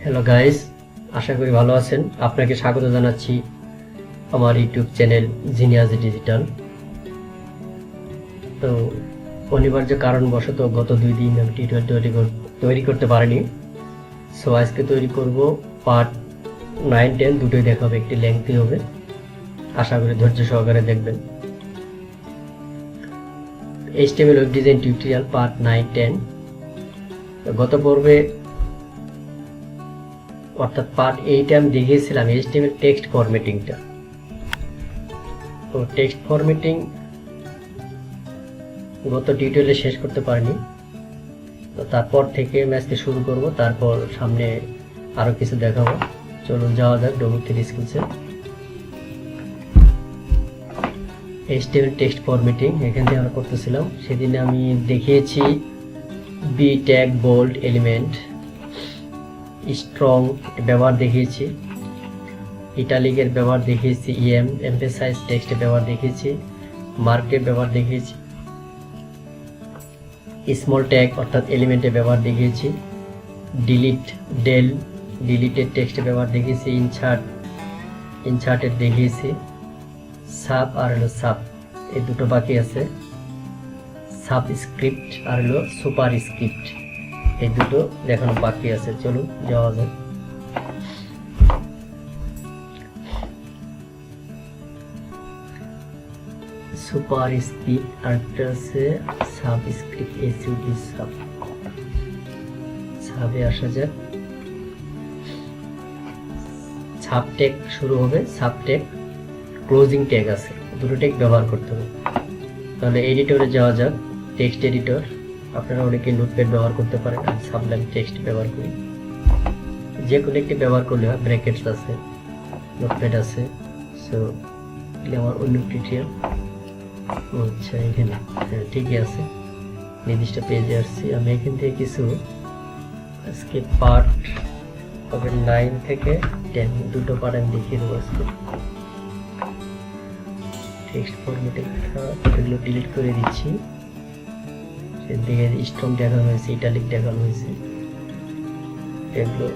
Hello guys, আশা করি ভালো আছেন। আপনাকে স্বাগত জানাচ্ছি আমার ইউটিউব চ্যানেল জিনিয়াস ডিজিটাল। তো অনিবার্য কারণবশত গত 2 দিন আমি টিউটোরিয়াল তৈরি করতে পারিনি। সো আজকে তৈরি করব পার্ট 9, 10 দুটোই দেখাবে, একটি লেংথি হবে। আশা করি ধৈর্য সহকারে দেখবেন। HTML web design tutorial part 9, 10। গত পর্বে অর্থাৎ পার্ট 8 আমি দেখিয়েছিলাম HTML টেক্সট ফরম্যাটিংটা। তো টেক্সট ফরম্যাটিং গত টিউটোরিয়ালে শেষ করতে পারিনি। তো তারপর থেকে আমি আজকে শুরু করব, তারপর সামনে আরো কিছু দেখাবো। চলুন যাওয়া যাক ডব্লিউ3 স্কিলসে। HTML টেক্সট ফরম্যাটিং এখান থেকে আমরা করতেছিলাম। সেদিন আমি দেখিয়েছি B tag, bold, element, strong ব্যবহার দেখিয়েছি, ইটালিকের ব্যবহার দেখিয়েছি, এমফেসাইজ টেক্সটের ব্যবহার দেখিয়েছি, মার্কের ব্যবহার দেখিয়েছি, স্মল ট্যাগ অর্থাৎ এলিমেন্টের ব্যবহার দেখিয়েছি, ডিলিটেড টেক্সটের ব্যবহার দেখিয়েছি, ইনসার্টের দেখিয়েছি, সাব আর হলো সাব, এই দুটো বাকি আছে। সাবস্ক্রিপ্ট আর হলো সুপার স্ক্রিপ্ট, এই দুটো দেখানো বাকি আছে। চলুন যাওয়া যাক। সুপার স্ক্রিপ্ট আর একটা আছে সাবস্ক্রিপ্ট, এসইউডি সাব। সাবে আসা যাক। সাব ট্যাগ শুরু হবে, সাব ট্যাগ, ক্লোজিং ট্যাগ আছে, দুটো ট্যাগ ব্যবহার করতে হবে। তাহলে এডিটরে যাওয়া যাক, টেক্সট এডিটর। আপনারা অনেকে নোটপ্যাড ব্যবহার করতে পারেন, আমি সাবলাইম টেক্সট ব্যবহার করি। যে কোনো একটি ব্যবহার করলে হয়, ব্র্যাকেটস আছে, নোটপ্যাড আছে। সো আমার অন্য টিউটোরিয়াল, আচ্ছা এখানে হ্যাঁ ঠিকই আছে, নির্দিষ্ট পেজে আসছি। আমি এখান থেকে কিছু আজকে পার্ট হবে 9 থেকে 10, দুটো পার্ট আমি দেখিয়ে দেবো আজকে। টেক্সট ফরম্যাটিং এগুলো ডিলিট করে দিচ্ছি। সেদিকে স্ট্রং দেখানো হয়েছে, ইটালিক দেখানো হয়েছে, এগুলো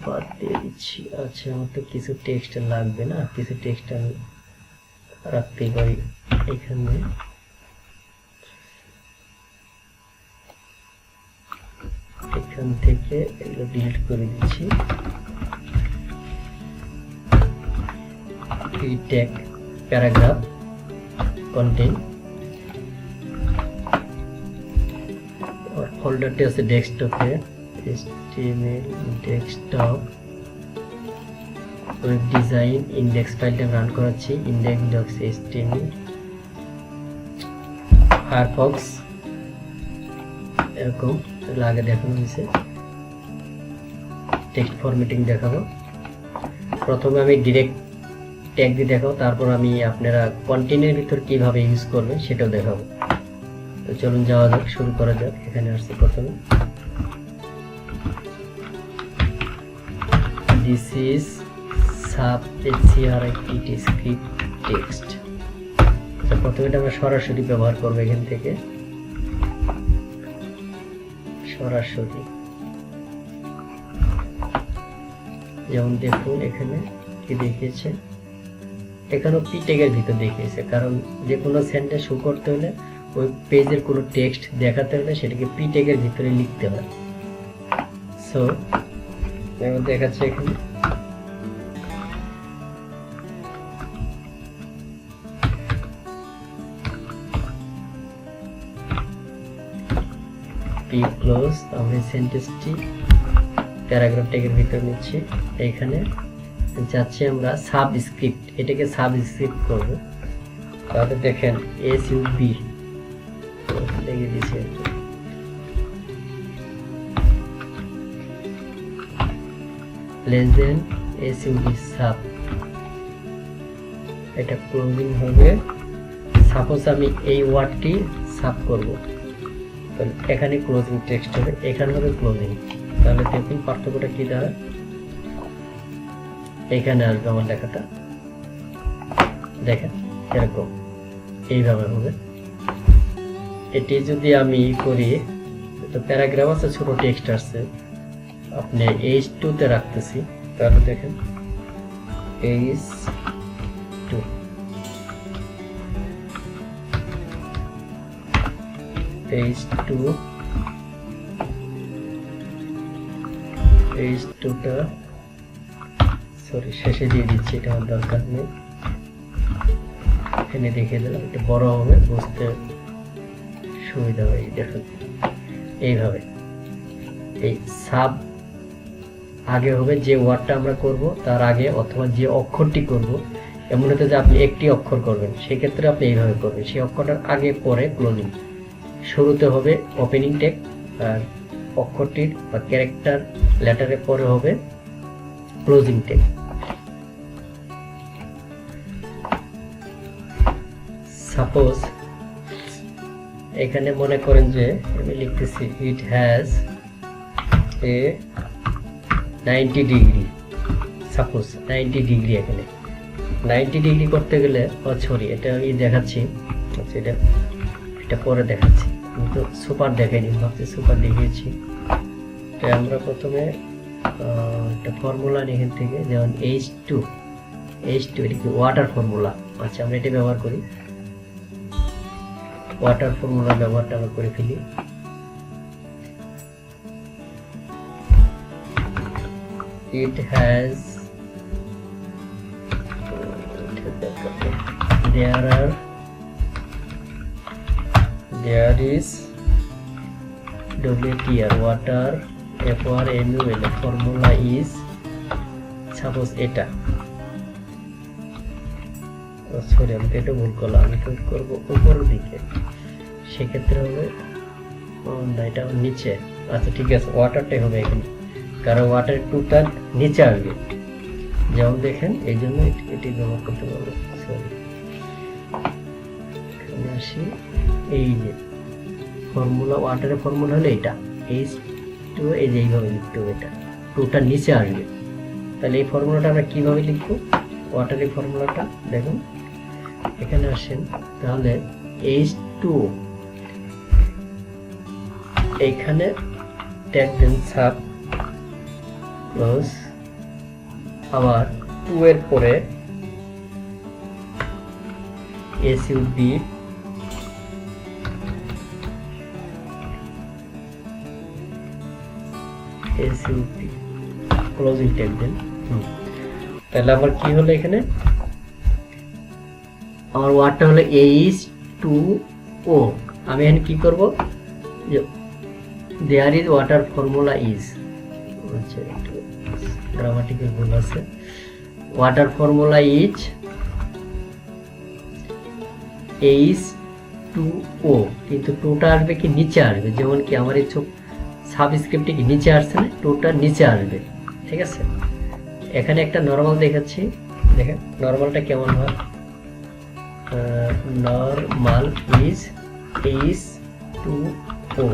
বাদ দিয়ে দিচ্ছি। আচ্ছা আমার তো কিছু টেক্সট লাগবে না, কিছু টেক্সট আমি রাখতেই পারি এখানে। এখান থেকে এগুলো ডিলিট করে দিচ্ছি। ট্যাগ, প্যারাগ্রাফ, কন্টেন্ট, ফোল্ডারটি আছে ডেস্কটপে, HTML desktop, web design, index ফাইলটা রান করাচ্ছি, index.html, ফায়ারফক্স, এরকম আগে দেখানো হয়েছে। টেক্সট ফরম্যাটিং দেখাবো। প্রথমে আমি ডিরেক্ট ট্যাগ দিয়ে দেখাবো, তারপর আমি আপনারা কন্টেন্টের ভিতর কিভাবে ইউজ করবেন সেটাও দেখাবো। তো চলুন যাওয়া যাক, শুরু করা যাক। এখানে আসছি প্রথমে, দিস ইজ সাবস্ক্রিপ্ট টেক্সট। প্রথমে এটা আমরা সরাসরি ব্যবহার করবো, এখান থেকে সরাসরি। যেমন দেখুন এখানে কি দেখিয়েছে, এখানেও পি ট্যাগের ভিতর দেখিয়েছে, কারণ যে কোনো সেন্টেন্স শো করতে হলে, ওই পেজের কোনো টেক্সট দেখাতে হলে সেটাকে পি ট্যাগের ভিতরে লিখতে হয়। সো দেখাচ্ছে এখানে পি ক্লোজ। আমরা সেন্টেন্সটি প্যারাগ্রাফ ট্যাগের ভিতর নিচ্ছি। এখানে যাচ্ছি আমরা সাবস্ক্রিপ্ট, এটাকে সাবস্ক্রিপ্ট করব। তাহলে দেখেন এসইউবি লিখে দিয়েছি, লেস দেন এসইউবি সাব, এটা ক্লোজিং হবে। সাপোজ আমি এই ওয়ার্ডটি সাব করব, তাহলে এখানে ক্লোজিং টেক্সট হবে, এখানে হবে ক্লোজিং। তাহলে দেখুন পার্থক্যটা কি দাঁড়ায়, এখানে আসবে আমার লেখাটা, দেখেন এরকম এইভাবে হবে। এটি যদি আমি করি, তো প্যারাগ্রাফ আছে, ছোট টেক্সট আছে, আপনি H2 তে রাখতেছি, তাহলে দেখেন H2 টা সরি শেষে দিয়ে দিচ্ছি, এটা আমার দরকার নেই, এখানে দেখে দিলাম, এটা বড় হবে, বুঝতে সুবিধা হবে। দেখুন এইভাবে এই সাব আগে হবে যে ওয়ার্ডটা আমরা করব তার আগে, অথবা যে অক্ষরটি করব, এমন হতে যে আপনি একটি অক্ষর করবেন, সেক্ষেত্রে আপনি এইভাবে করবেন, সেই অক্ষরটার আগে পরে ক্লোজিং। শুরুতে হবে ওপেনিং ট্যাগ, আর অক্ষরটির বা ক্যারেক্টার লেটারের পরে হবে ক্লোজিং ট্যাগ। সাপোজ এখানে মনে করেন যে আমি লিখতেছি it has a 90 degree, suppose 90 degree. এখানে 90 ডিগ্রি করতে গেলে সরি এটা আমি দেখাচ্ছি, আচ্ছা এটা পরে দেখাচ্ছি, কিন্তু সুপার দেখাইনি, ভাবছি সুপার দেখিয়েছি। তো আমরা প্রথমে একটা ফর্মুলা এখান থেকে, যেমন H2 এটা কি ওয়াটার ফর্মুলা, আচ্ছা আমরা এটা ব্যবহার করি, ওয়াটার ফর্মুলা ব্যবহারটা আমরা করে ফেলি। It has there is WTR water FRMUL, formula is suppose এটা সরি আমি এটা ভুল করলাম, আমি তো করব উপরের দিকে, সেক্ষেত্রে হবে না এটা নিচে। আচ্ছা ঠিক আছে, ওয়াটারটাই হবে এখানে, কারণ ওয়াটার টুটা নিচে আসবে, যেমন দেখেন এই জন্য এটি ব্যবহার করতে পারবো। সরি এখানে আসি, এই যে ফর্মুলা, ওয়াটারের ফর্মুলা হলো এটা H2, এই যে এইভাবে লিখতে হবে, এটা টুটা নিচে আসবে। তাহলে এই ফর্মুলাটা আমরা কিভাবে লিখবো, ওয়াটারের ফর্মুলাটা দেখুন এখানে আসেন, তাহলে H2 এইখানে ট্যাগ দেন সাব ক্লোজ, আবার 2 এর পরে SUB ক্লোজিং ট্যাগ দেন। তাহলে আমার কি হলো, এখানে আমার ওয়ার্ডটা হলো H2O। আমি এখানে কি করব, যে there is water formula is, আচ্ছা একটু গ্রামাটিক্যাল ভুল আছে, ওয়াটার ফর্মুলা ইজ H2O, কিন্তু টুটা আসবে কি নিচে আসবে, যেমন কি আমার এই সাবস্ক্রিপ্টে কি নিচে আসছে না, টুটা নিচে আসবে, ঠিক আছে। এখানে একটা নরমাল দেখাচ্ছি, দেখেন নরমালটা কেমন হয়, নরমাল ইজ H2O,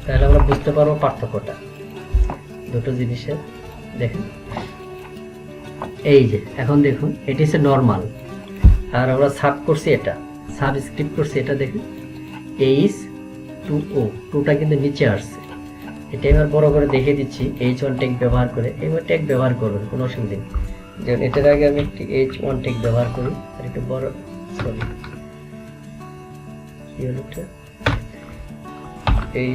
তাহলে আমরা বুঝতে পারবো পার্থক্যটা দুটো জিনিসের। দেখেন এই যে এখন দেখুন এটি হচ্ছে নরমাল, আর আমরা সাব করছি এটা, সাবস্ক্রিপ্ট করছি এটা, দেখুন H2O, টুটা কিন্তু নিচে আসছে। এটা এবার বড় করে দেখিয়ে দিচ্ছি, H1 ট্যাগ ব্যবহার করে, এবার ট্যাগ ব্যবহার করবেন কোনো অসুবিধা নেই। যেমন এটার আগে আমি একটি H1 ট্যাগ ব্যবহার করি, আর একটু বড়, সরি কি হলো এটা,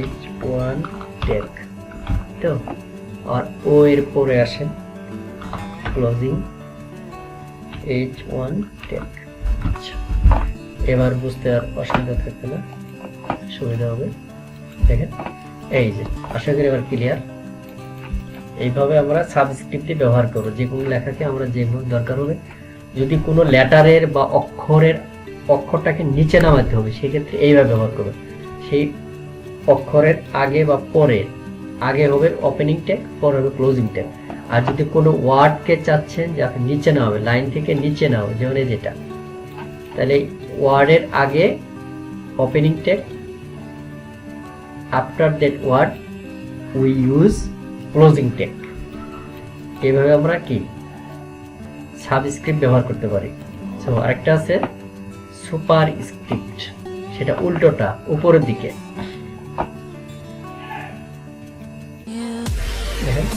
H1 ট্যাগ, তো আর ও এর পরে আসেন ক্লোজিং H1 ট্যাগ। আচ্ছা এবার বুঝতে আর অসুবিধা থাকবে না, সুবিধা হবে। দেখেন এই যে, আশা করি এবার ক্লিয়ার। এইভাবে আমরা সাবস্ক্রিপ্টে ব্যবহার করব, যে কোনো লেখাকে আমরা যেভাবে দরকার হবে, যদি কোনো লেটারের বা অক্ষরটাকে নিচে নামাতে হবে, সেক্ষেত্রে এইভাবে ব্যবহার করবে। সেই অক্ষরের আগে বা পরে, আগে হবে ওপেনিং ট্যাগ, পরে হবে ক্লোজিং ট্যাগ। আর যদি কোনো ওয়ার্ডকে চাচ্ছেন যে আপনি নিচে নামাবে, লাইন থেকে নিচে নামাবে, যেমন এই যেটা, তাহলে ওয়ার্ডের আগে opening tag, after that word we use closing tag. এইভাবে আমরা কি সাবস্ক্রিপ্ট ব্যবহার করতে পারি। সো আরেকটা আছে সুপার স্ক্রিপ্ট, সেটা উল্টোটা উপরের দিকে। দেখেন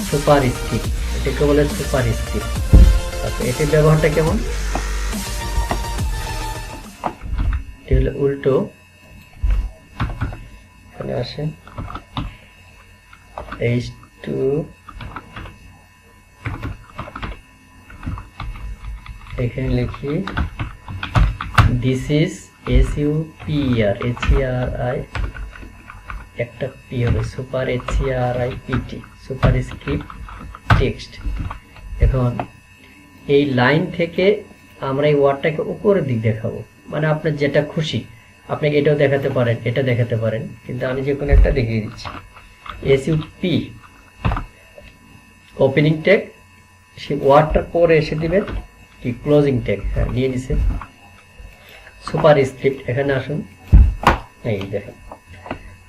সুপার স্টিক, এটাকে বলে সুপার স্টিক। আচ্ছা, এটির ব্যবহারটা কেমন? এটি হলো উল্টো, এখানে আসে H2 এখানে লিখি দিস ইজ SUPER HERI একটা পি হবে, super HERIPT super script text. এখন এই লাইন থেকে আমরা এই ওয়ার্ডটাকে উপরের দিক দেখাবো, মানে আপনার যেটা খুশি, আপনি এটাও দেখাতে পারেন, এটা দেখাতে পারেন, কিন্তু আমি যে কোনো একটা দেখিয়ে দিচ্ছি। SUP ওপেনিং ট্যাগ, সেই ওয়ার্ডটার পরে এসে দিবেন কি ক্লোজিং ট্যাগ। হ্যাঁ, নিয়ে নিছে সুপার স্ক্রিপ্ট। এখানে আসুন, এই দেখেন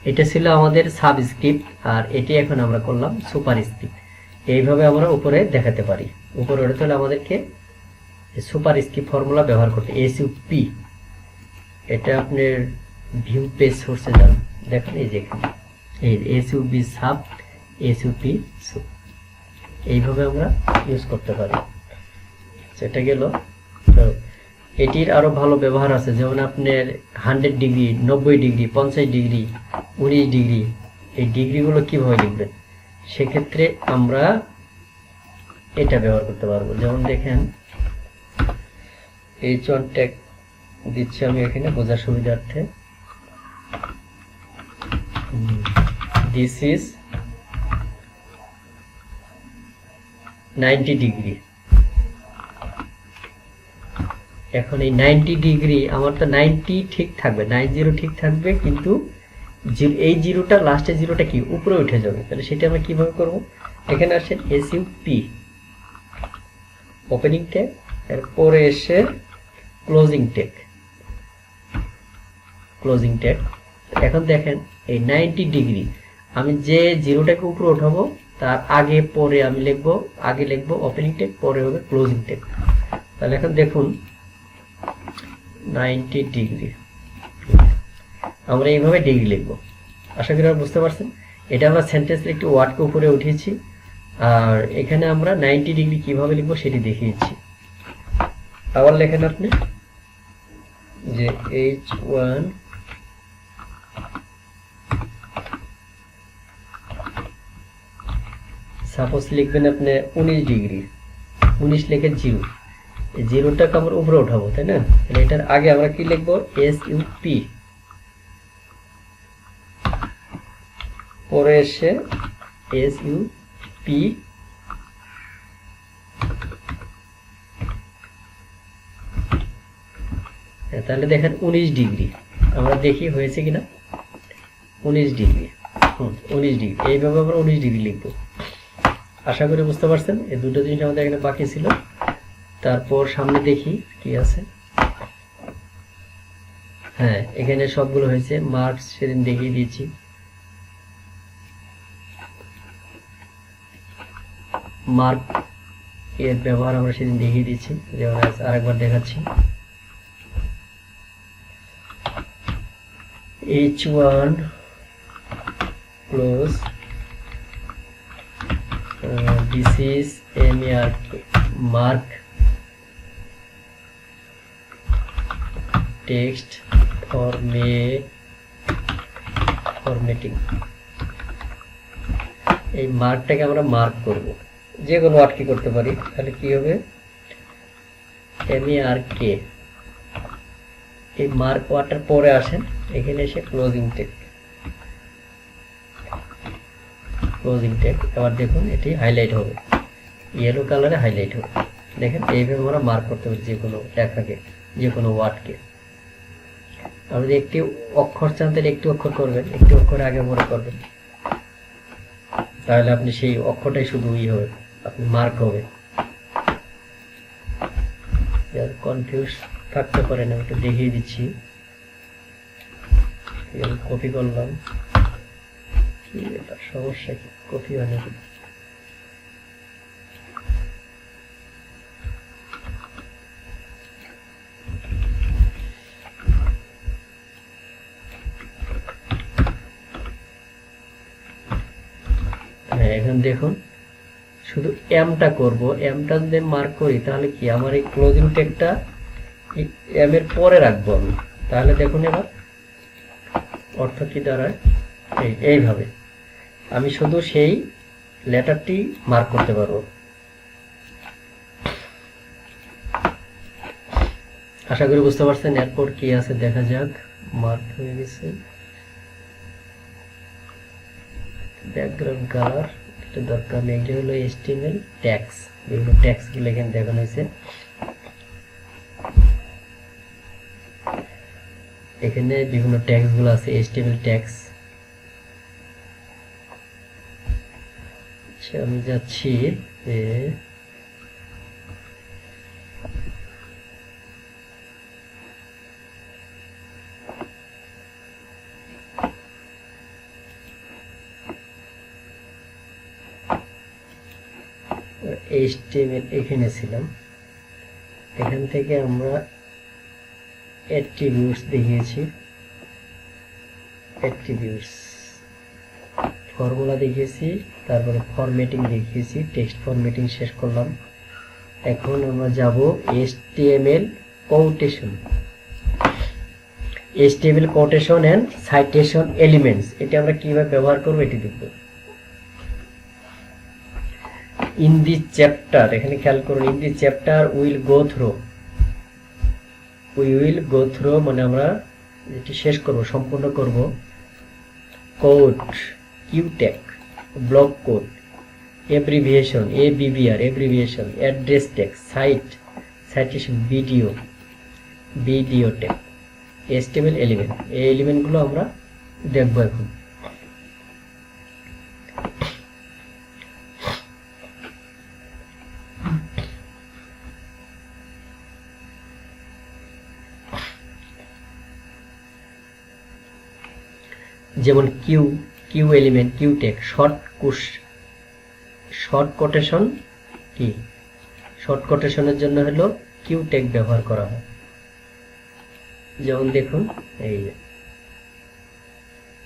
এটা ছিল আমাদের সাবস্ক্রিপ্ট, আর এটি এখন আমরা করলাম সুপার স্ক্রিপ্ট। এইভাবে আমরা উপরে দেখাতে পারি। উপরে ওঠাতে হলে আমাদেরকে সুপার স্ক্রিপ্ট ফর্মুলা ব্যবহার করতে। SUP এটা আপনার ভিউ পেজ সোর্সে যান, দেখেন এই যে এখানে এই SUB সাব SUP এইভাবে আমরা ইউজ করতে পারি। সেটা গেল। তো এটির আরো ভালো ব্যবহার আছে, যেমন আপনার 100 ডিগ্রি, 90 ডিগ্রি, 50 ডিগ্রি, 19 ডিগ্রি, এই ডিগ্রিগুলো কিভাবে লিখবেন, সেক্ষেত্রে আমরা এটা ব্যবহার করতে পারবো। যেমন দেখেন H1 ট্যাগ দিচ্ছি আমি এখানে বোঝার সুবিধার্থে। This is 90 degree. এখন এই 90 ডিগ্রি আমার তো 90 ঠিক থাকবে, 90 ঠিক থাকবে, কিন্তু এই জিরোটা লাস্টের জিরোটা কি উপরে উঠে যাবে। তাহলে সেটা আমরা কিভাবে করব? এখানে আসেন SUP ওপেনিং ট্যাগ, এরপরে এসে ক্লোজিং ট্যাগ, ক্লোজিং ট্যাগ। এখন দেখেন এই 90 ডিগ্রি আমি যে জিরোটাকে উপরে উঠাবো তার আগে পরে আমি লিখবো, আগে লিখবো ওপেনিং ট্যাগ, পরে হবে ক্লোজিং ট্যাগ। তাহলে এখন দেখুন 90 ডিগ্রি আমরা এইভাবে ডিগ্রি লিখবো। আশা করি আপনারা বুঝতে পারছেন। এটা আমরা সেন্টেন্সের একটি ওয়ার্ডকে উপরে উঠিয়েছি, আর এখানে আমরা 90 ডিগ্রি কিভাবে লিখবো সেটি দেখিয়েছি। আবার লেখেন আপনি যে H1 সাপোজ লিখবেন আপনি 19 ডিগ্রি, 19 লিখে জিরো, জিরোটাকে আমরা উপরে উঠাবো, তাই না? তাহলে এটার আগে আমরা কি লিখবো? SUP, পরে এসে SUP, তাহলে দেখেন 19 ডিগ্রি আমরা দেখি হয়েছে কিনা। 19 ডিগ্রি, 19 ডিগ্রি, এইভাবে আমরা 19 ডিগ্রি লিখবো। আশা করি বুঝতে পারছেন। এই দুটো জিনিস আমাদের এখানে বাকি ছিল। তারপর সামনে দেখি কি আছে। হ্যাঁ, এখানে সবগুলো হয়েছে। মার্কস সেদিন দেখিয়ে দিয়েছি। মার্ক এর ব্যবহার আমরা সেদিন দেখিয়ে দিয়েছি, যেমন আরেকবার দেখাচ্ছি। H1 close, this is mark text formatting। এই মার্কটাকে আমরা মার্ক করব, যে কোনো ওয়ার্ড কি করতে পারি। তাহলে কি হবে? MARK। এই মার্ক ওয়ার্ডটার পরে আসেন, এখানে এসে ক্লোজিং ট্যাগ, ক্লোজিং ট্যাগ। এবার দেখুন এটি হাইলাইট হবে, ইয়েলো কালারে হাইলাইট হবে। দেখেন এইভাবে আমরা মার্ক করতে পারি যে কোনো লেখাকে, যে কোনো ওয়ার্ডকে। আপনি যদি একটি অক্ষর চান তাহলে একটি অক্ষর করবেন, একটি অক্ষর আগে পরে করবেন, তাহলে আপনি সেই অক্ষরটাই শুধু হবে, আপনি মার্ক হবে। কনফিউজ থাকতে পারেন, আমি একটু দেখিয়ে দিচ্ছি। কপি করলাম, সমস্যা কি? কপি হয় না। এখন দেখুন শুধু এমটা করব, এমটা যদি মার্ক করি তাহলে কি আমার এই ক্লোজিং ট্যাগটা এম এর পরে রাখবো আমি। তাহলে দেখুন এবার অর্থ কি দাঁড়ায়, এইভাবে আমি শুধু সেই লেটারটি মার্ক করতে পারবো। আশা করি বুঝতে পারছেন। এরপর কি আছে দেখা যাক। মার্ক হয়ে গেছে, ব্যাকগ্রাউন্ড কালার এটা দরকার নেই, এগুলো হলো HTML ট্যাগস, বিভিন্ন ট্যাগস গুলো এখানে দেখানো হয়েছে। এখানে বিভিন্ন ট্যাগস গুলো আছে, HTML ট্যাগস। আচ্ছা আমি যাচ্ছি HTML, এখানে ছিলাম। এখান থেকে আমরা অ্যাট্রিবিউটস দেখিয়েছি, অ্যাট্রিবিউটস ফর্মুলা দেখিয়েছি, তারপরে ফরম্যাটিং দেখিয়েছি, টেক্সট ফরম্যাটিং শেষ করলাম। এখন আমরা যাব HTML quotation, HTML quotation and citation elements. এটা আমরা কিভাবে ব্যবহার করব এটি দেখব। ইন দি চ্যাপ্টার, এখানে খেয়াল করুন, in the chapter will go through, মানে আমরা এটি শেষ করব, সম্পূর্ণ করব। Code, Q tag, block code, abbreviation, ABBR abbreviation, address tag, cite, citation, video tag, HTML element. এই এলিমেন্টগুলো আমরা দেখব এখন। যেমন Q element, Q tag, short quotation কি, শর্ট কোটেশনের জন্য হলো কিউ ট্যাগ ব্যবহার করা হয়। যেমন দেখুন এই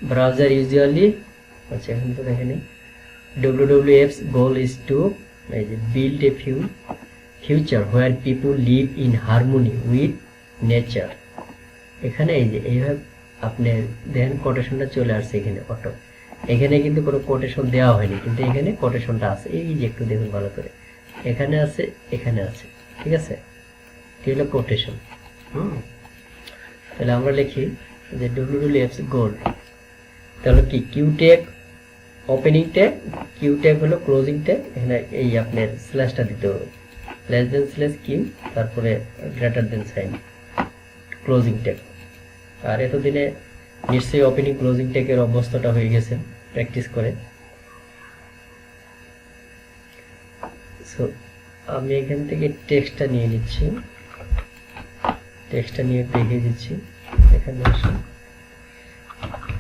ব্রাউজার ইউজুয়ালি, আচ্ছা এখন তো দেখেনি, WWF's goal is to build a future where people live in harmony with nature। এখানে এই যে এইভাবে আপনি দেখেন কোটেশনটা চলে আসছে এখানে অটো, এখানে কিন্তু কোনো কোটেশন দেওয়া হয়নি, কিন্তু এখানে কোটেশনটা আছে। এই যে একটু দেখুন ভালো করে, এখানে আছে, এখানে আছে, ঠিক আছে, এটি হলো কোটেশন। তাহলে আমরা লিখি যে WWF's goal, তাহলে কি Q tag opening tag, Q tag হলো ক্লোজিং ট্যাগ। এখানে এই আপনার স্ল্যাশটা দিতে হবে, লেস দেন স্ল্যাশ কিউ, তারপরে greater than sign, closing tag. আর এতদিনে নিশ্চয়ই ওপেনিং ক্লোজিং ট্যাগের অভ্যস্তটা হয়ে গেছে প্র্যাকটিস করে। সো আমি এখান থেকে টেক্সটটা নিয়ে নিচ্ছি, টেক্সটটা নিয়ে দেখিয়ে দিচ্ছি। এখানে আসুন,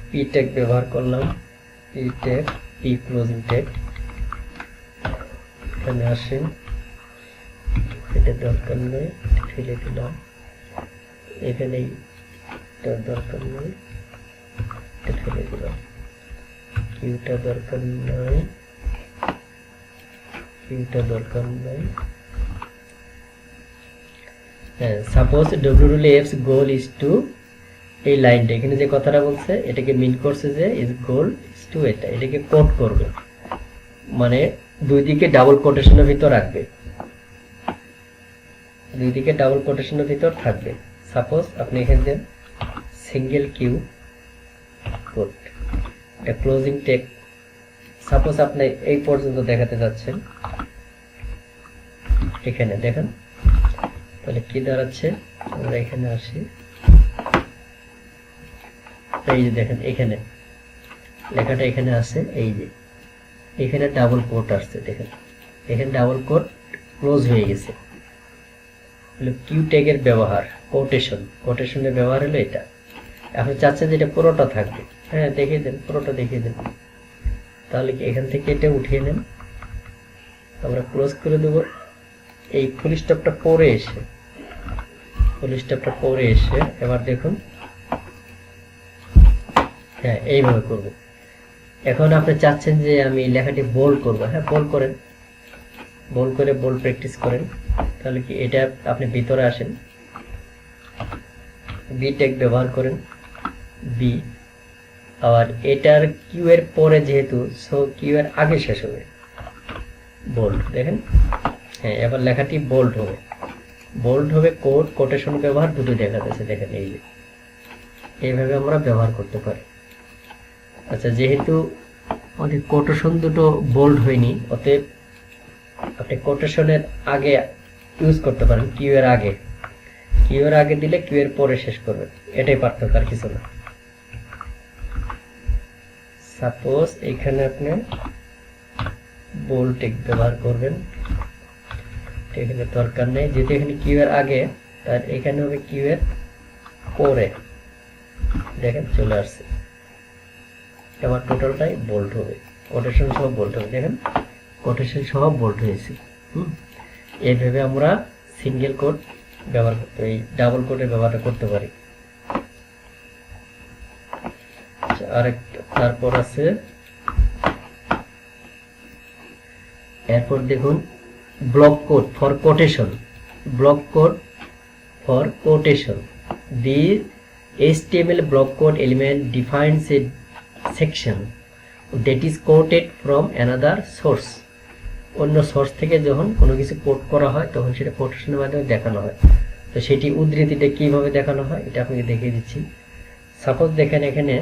পি ট্যাগ ব্যবহার করলাম, P tag, P closing tag. এখানে আসেন, এটা দরকার নয়, ফেলে দিলাম। এখানেই দরকার নয়, এটা ফেলে দিলাম। কিউটা দরকার নয়, কিউটা দরকার নয়। হ্যাঁ, suppose WWF's goal is to, এই লাইনটা এখানে যে কথাটা বলছে এটাকে মিন করছে যে ইজ গোল ইজ টু, এটাকে কোট করবে, মানে দুই দিকে ডাবল কোটেশনের ভিতর রাখবে, দুই দিকে ডাবল কোটেশনের ভিতর থাকবে। সাপোজ আপনি এখানে দেন সিঙ্গেল কিউ কোট, এটা ক্লোজিং ট্যাগ। সাপোজ আপনি এই পর্যন্ত দেখাতে যাচ্ছেন, এখানে দেখেন, তাহলে কি দাঁড়াচ্ছে, আমরা এখানে আসি, এই যে দেখেন এখানে লেখাটা এখানে আছে, এই যে এখানে ডাবল কোট আসছে, দেখেন এখানে ডাবল কোট ক্লোজ হয়ে গেছে। হলো কিউ ট্যাগের ব্যবহার, কোটেশনের ব্যবহার হলো এটা। আপনি চাচ্ছেন যে এটা পুরোটা থাকবে, হ্যাঁ দেখিয়ে দেন, পুরোটা দেখিয়ে দেন। তাহলে কি এখান থেকে এটা উঠিয়ে নেন, আমরা ক্লোজ করে দেব। এই ফুল স্টপটা পরে এসে, এবার দেখুন, হ্যাঁ এইভাবে করব। এখন আপনি চাচ্ছেন যে আমি লেখাটি বোল্ড করব, হ্যাঁ বোল্ড করেন, বোল্ড করে বোল্ড প্র্যাকটিস করেন। তাহলে কি এটা আপনি ভিতরে আসেন, বি টেক ব্যবহার করেন, বি, আর এটার কিউ এর পরে যেহেতু, সো কিউ এর আগে শেষ হবে, বোল্ড। দেখেন, হ্যাঁ এবার লেখাটি বোল্ড হবে, বোল্ড হবে, কোট কোটেশন ব্যবহার দুটো দেখা যাচ্ছে। দেখেন এই যে এইভাবে আমরা ব্যবহার করতে পারি। আচ্ছা, যেহেতু আমাদের কোটেশন দুটো বোল্ড হয়নি, অতএব আপনি কোটেশনের আগে ইউজ করতে পারেন, কিউ এর আগে। কিউ এর আগে দিলে কিউ এর পরে শেষ করবেন, এটাই পার্থক্য, আর কিছু না। সাপোজ এখানে আপনি বোল্ড টেক ব্যবহার করবেন, এখানে দরকার নেই, যেহেতু এখানে কিউ এর আগে, তার এখানে হবে কিউ এর পরে। দেখেন চলে আসছে, এবার টোটালটাই বোল্ড হবে, কোটেশন সহ বোল্ড হবে। দেখেন কোটেশন সহ বোল্ড হয়েছে। এইভাবে আমরা সিঙ্গেল কোট ব্যবহার করতে, এই ডাবল কোটের ব্যবহারটা করতে পারি। আরেকটা তারপর আছে, এরপর দেখুন block code for quotation, block code for quotation. The HTML block code element defines a section that is quoted from another source. অন্য সোর্স থেকে যখন কোনো কিছু কোড করা হয় তখন সেটা কোটেশনের মাধ্যমে দেখানো হয়। তো সেটি উদ্ধৃতিটা কিভাবে দেখানো হয় এটা আপনাকে দেখিয়ে দিচ্ছি। সাপোজ দেখেন এখানে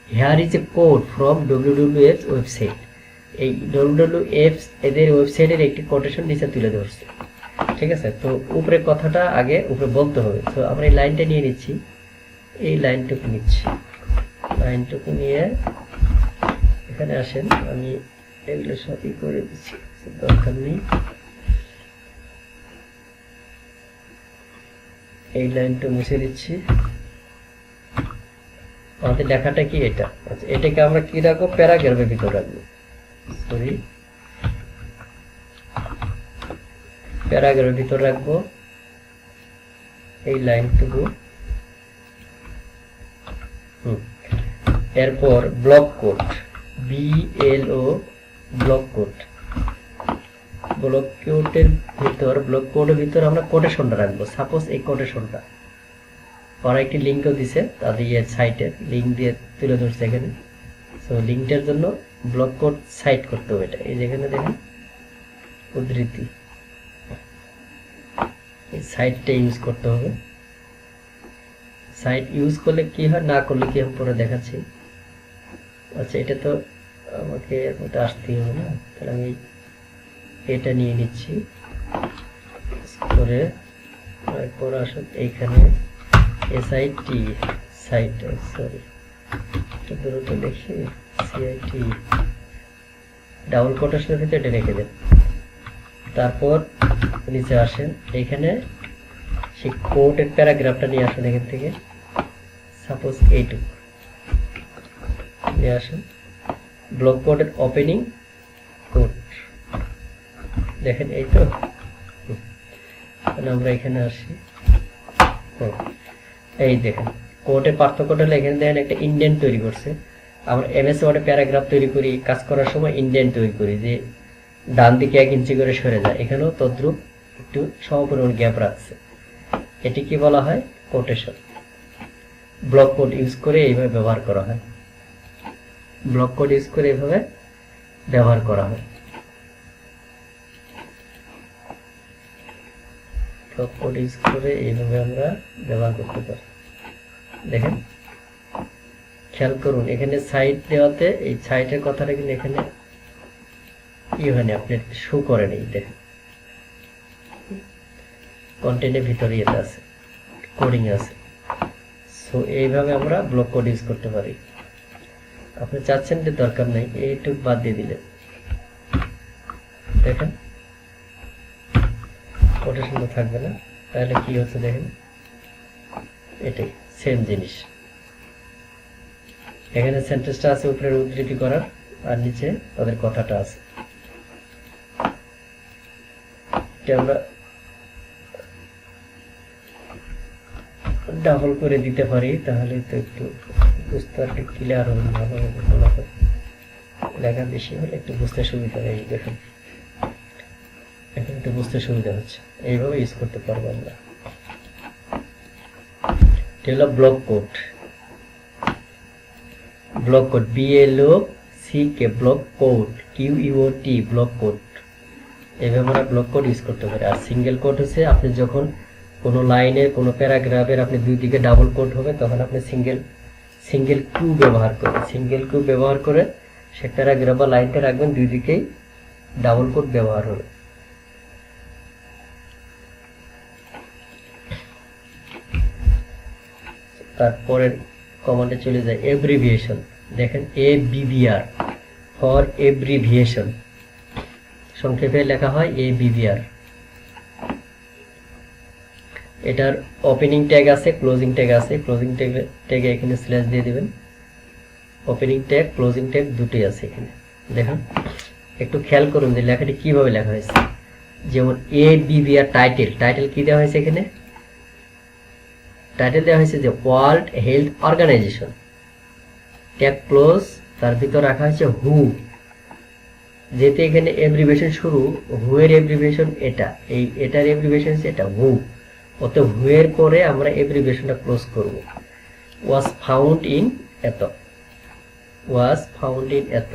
hair is a code from WWF website. এই WWF এদের ওয়েবসাইটের একটি কোটেশন নিচে তুলে ধরছে, ঠিক আছে। তো উপরে কথাটা আগে উপরে বলতে হবে। তো আমরা এই লাইনটা নিয়ে নিচ্ছি, এই লাইনটুকু নিচ্ছি, লাইনটুকু নিয়ে এখানে আসেন, আমি এগুলো সবই করে দিচ্ছি, দরকার নেই। এই লাইনটা মুছে দিচ্ছি। আমাদের লেখাটা কি এটা, আচ্ছা এটাকে আমরা কি রাখবো, প্যারাগ্রাফের ভিতর রাখবো, সরি প্যারাগ্রাফের ভিতর রাখবো এই লাইনটুকু। এরপর block code, BLO block code, block কোডের ভিতর, ব্লক কোডের ভিতর আমরা কোটেশনটা রাখবো। সাপোজ এই কোটেশনটা ওরা একটি লিঙ্কও দিছে, তাদের সাইটের লিঙ্ক দিয়ে তুলে ধরছে এখানে। সো লিঙ্কটার জন্য ব্লক কোড সাইট করতে হবে, এটা এই যেখানে দেখেন উদ্ধৃতি, এই সাইটটা ইউজ করতে হবে। সাইট ইউজ করলে কি হয়, না করলে কি আমি পরে দেখাচ্ছি। আচ্ছা এটা তো আমাকে এর মধ্যে আসতেই হবে না, তাহলে আমি এটা নিয়ে নিচ্ছি করে। এরপর আসুন এইখানে SIT সাইট, সরি একটু দূরত্ব দেখি, CIT ডাবল কোটেশনের ভিতরে এটা রেখে দেন। তারপর নিচে আসেন, এইখানে সেই কোডের প্যারাগ্রাফটা নিয়ে আসুন এখান থেকে, সাপোজ এইটুকু নিয়ে আসুন। ব্লক কোডের ওপেনিং কোড দেখেন, এই তো আমরা এখানে আসি, এই দেখেন কোডের পার্থক্যটা হলো এখানে দেখেন একটা ইন্ডেন্ট তৈরি করছে। আমরা MS ওয়ার্ডে প্যারাগ্রাফ তৈরি করি, কাজ করার সময় ইন্ডেন্ট তৈরি করি যে ডান দিকে 1 ইঞ্চি করে সরে যায়, এখানেও তদ্রুপ একটু সমপরিমাণ গ্যাপ রাখছে। এটি কি বলা হয়, কোটেশন। ব্লক কোড ইউজ করে এইভাবে ব্যবহার করা হয়, ব্লক কোড ইউজ করে এইভাবে ব্যবহার করা হয়। ব্লক কোড ইউজ করে এইভাবে আমরা ব্যবহার করতে পারি। দেখেন খেয়াল করুন এখানে সাইট দেওয়াতে এই সাইটের কথাটা কিন্তু এখানে ই হয়নি, আপনি শো করে নেই, দেখেন কন্টেন্টের ভিতরে এটা আছে, কোডিং আছে। সো এইভাবে আমরা ব্লক কোড ইউজ করতে পারি। আপনি চাচ্ছেন যে দরকার নেই, এইটুকু বাদ দিয়ে দিলেন, দেখেন কোটেশন থাকবে না। তাহলে কি হচ্ছে দেখেন, এটাই সেম জিনিস। এখানে সেন্টেন্সটা আছে উপরের উদ্ধৃতি করার, আর নিচে তাদের কথাটা আছে। এটা আমরা ডাবল করে দিতে পারি, তাহলে তো একটু বুঝতে একটু ক্লিয়ার হবে, ভালো হবে। লেখা বেশি হলে একটু বুঝতে সুবিধা হয়। দেখুন এখন একটু বুঝতে সুবিধা হচ্ছে, এইভাবে ইউজ করতে পারবো আমরা। এটা হলো block code, block code BLOCK block code QUOT block code. এইভাবে আমরা ব্লক কোড ইউজ করতে পারি। আর সিঙ্গেল কোড হচ্ছে আপনি যখন কোনো লাইনের কোনো প্যারাগ্রাফের আপনি দুই দিকে ডাবল কোড হবে তখন আপনি সিঙ্গেল কিউ ব্যবহার করবেন। সিঙ্গেল কিউ ব্যবহার করে সে প্যারাগ্রাফ বা লাইনটা রাখবেন, দুই দিকেই ডাবল কোড ব্যবহার হবে। তারপরের কমান্ডে চলে যায় এব্রিভিয়েশন। দেখেন ABVR ফর এব্রিভিয়েশন, সংক্ষেপে লেখা হয় ABVR। এটার ওপেনিং ট্যাগ আছে, ক্লোজিং ট্যাগ আছে। ক্লোজিং ট্যাগে এখানে স্ল্যাশ দিয়ে দিবেন। ওপেনিং ট্যাগ ক্লোজিং ট্যাগ দুটোই আছে এখানে। দেখুন একটু খেয়াল করুন যে লেখাটি কিভাবে লেখা হয়েছে। যেমন ABVR টাইটেল কি দেওয়া হয়েছে এখানে? টাইটেল দেওয়া হয়েছে যে world health organisation. Tag close, তার ভিতর রাখা হয়েছে হু। যেহেতু এখানে এব্রিভিয়েশন শুরু, হু এর এব্রিভিয়েশন এটা, এটার এব্রিভিয়েশন হচ্ছে এটা হু। অতএব হু এর পরে আমরা এব্রিভিয়েশনটা ক্লোজ করব। ওয়াজ ফাউন্ড ইন এত, ওয়াজ ফাউন্ড ইন এত,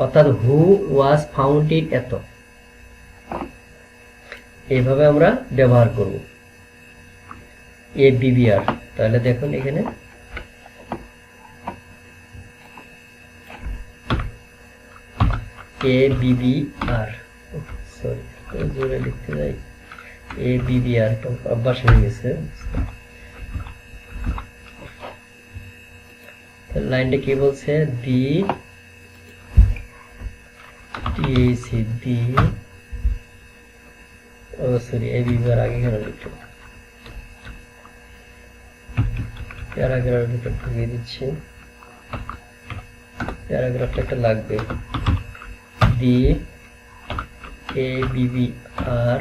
অর্থাৎ হু ওয়াজ ফাউন্ড ইন এত। এইভাবে আমরা ব্যবহার করব ABVR। তাহলে দেখুন এখানে ABVR, সরি জোরে লিখতে যাই, ABVR অভ্যাস হয়ে গেছে। লাইনটা কি বলছে? দি টিএসি দি, ও সরি ABVR আগে কেন লিখতে, প্যারাগ্রাফের ভিতর ঢুকিয়ে দিচ্ছি। প্যারাগ্রাফটা একটা লাগবে। দি ABVR